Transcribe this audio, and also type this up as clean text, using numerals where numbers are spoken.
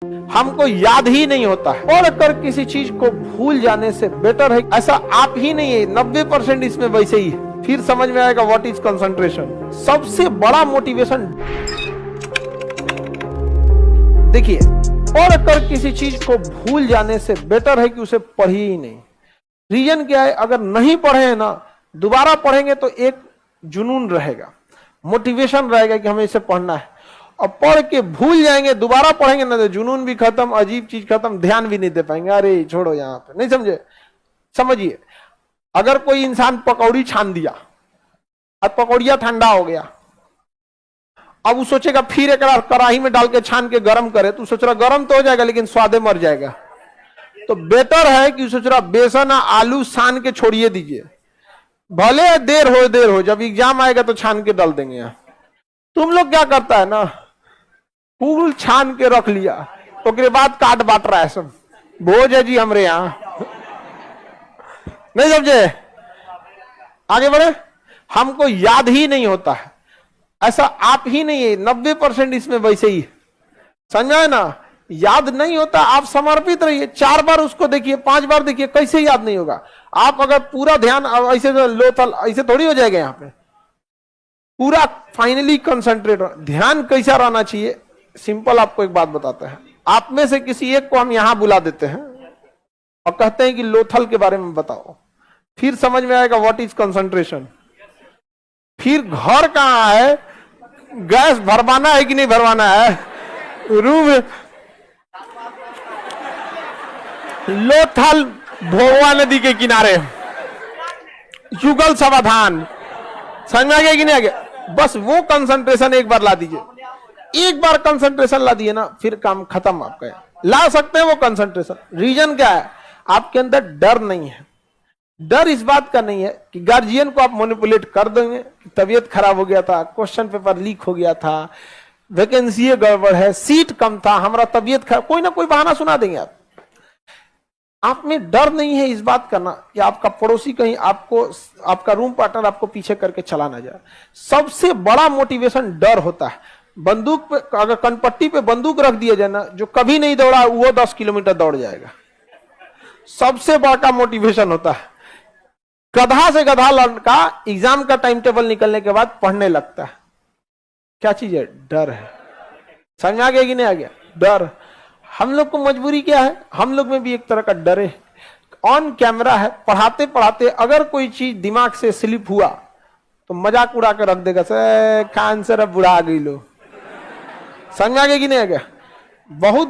हमको याद ही नहीं होता है। पढ़ कर किसी चीज को भूल जाने से बेटर है ऐसा आप ही नहीं है, 90% इसमें वैसे ही है। फिर समझ में आएगा व्हाट इज कंसंट्रेशन। सबसे बड़ा मोटिवेशन, देखिए, पढ़ कर किसी चीज को भूल जाने से बेटर है कि उसे पढ़िए ही नहीं। रीजन क्या है, अगर नहीं पढ़े हैं ना, दोबारा पढ़ेंगे तो एक जुनून रहेगा, मोटिवेशन रहेगा कि हमें इसे पढ़ना है। और पढ़ के भूल जाएंगे, दोबारा पढ़ेंगे ना तो जुनून भी खत्म, अजीब चीज खत्म, ध्यान भी नहीं दे पाएंगे। अरे छोड़ो यहाँ पे, नहीं समझे। समझिए, अगर कोई इंसान पकौड़ी छान दिया और पकौड़िया ठंडा हो गया, अब वो सोचेगा फिर एक कढ़ाई में डाल के छान के गर्म करे, तो सोच रहा गर्म तो हो जाएगा लेकिन स्वादे मर जाएगा। तो बेटर है कि सोच रहा बेसन आलू सान के छोड़िए दीजिए, भले देर हो, जब एग्जाम आएगा तो छान के डाल देंगे। यहाँ तुम लोग क्या करता है ना, फूल छान के रख लिया, उसके बाद काट बांट रहा है सब, भोज है जी हमरे यहाँ, नहीं समझे। आगे बढ़े। हमको याद ही नहीं होता है, ऐसा आप ही नहीं है, 90% इसमें वैसे ही है। समझा है ना, याद नहीं होता। आप समर्पित रहिए, 4 बार उसको देखिए, 5 बार देखिए, कैसे याद नहीं होगा। आप अगर पूरा ध्यान ऐसे लो थल, ऐसे थोड़ी हो जाएगा। यहाँ पे पूरा फाइनली कंसंट्रेट, ध्यान कैसा रहना चाहिए। सिंपल आपको एक बात बताते हैं, आप में से किसी एक को हम यहां बुला देते हैं और कहते हैं कि लोथल के बारे में बताओ, फिर समझ में आएगा व्हाट इज कंसंट्रेशन। फिर घर कहां है, गैस भरवाना है कि नहीं भरवाना है, रूम लोथल भोगवा नदी के किनारे, युगल समाधान, समझ में आ गया कि नहीं आ गया। बस वो कंसंट्रेशन एक बार ला दीजिए, एक बार कंसंट्रेशन ला दिए ना, फिर काम खत्म आपका। ला सकते हैं वो कंसंट्रेशन। रीजन क्या है, आपके अंदर डर नहीं है। डर इस बात का नहीं है कि गार्जियन को आप मैनिपुलेट कर देंगे कि तबीयत खराब हो गया था, क्वेश्चन पेपर लीक हो गया था, वैकेंसी गड़बड़ है, सीट कम था, हमारा तबीयत खराब, कोई ना कोई बहाना सुना देंगे आप में डर नहीं है इस बात करना कि आपका पड़ोसी कहीं आपको, आपका रूम पार्टनर आपको पीछे करके चला ना जाए। सबसे बड़ा मोटिवेशन डर होता है। बंदूक पे, अगर कनपट्टी पे बंदूक रख दिया जाए ना, जो कभी नहीं दौड़ा वो 10 किलोमीटर दौड़ जाएगा। सबसे बड़ा मोटिवेशन होता है। गधा से गधा लड़का एग्जाम का टाइम टेबल निकलने के बाद पढ़ने लगता है। क्या चीज है, डर है। समझ में आ गया कि नहीं आ गया। डर, हम लोग को मजबूरी क्या है, हम लोग में भी एक तरह का डर है। ऑन कैमरा है, पढ़ाते पढ़ाते अगर कोई चीज दिमाग से स्लिप हुआ तो मजाक उड़ा के रख देगा, से खान सर अब बुढ़ा गई लो। समझ में आ गया कि नहीं आ गया। बहुत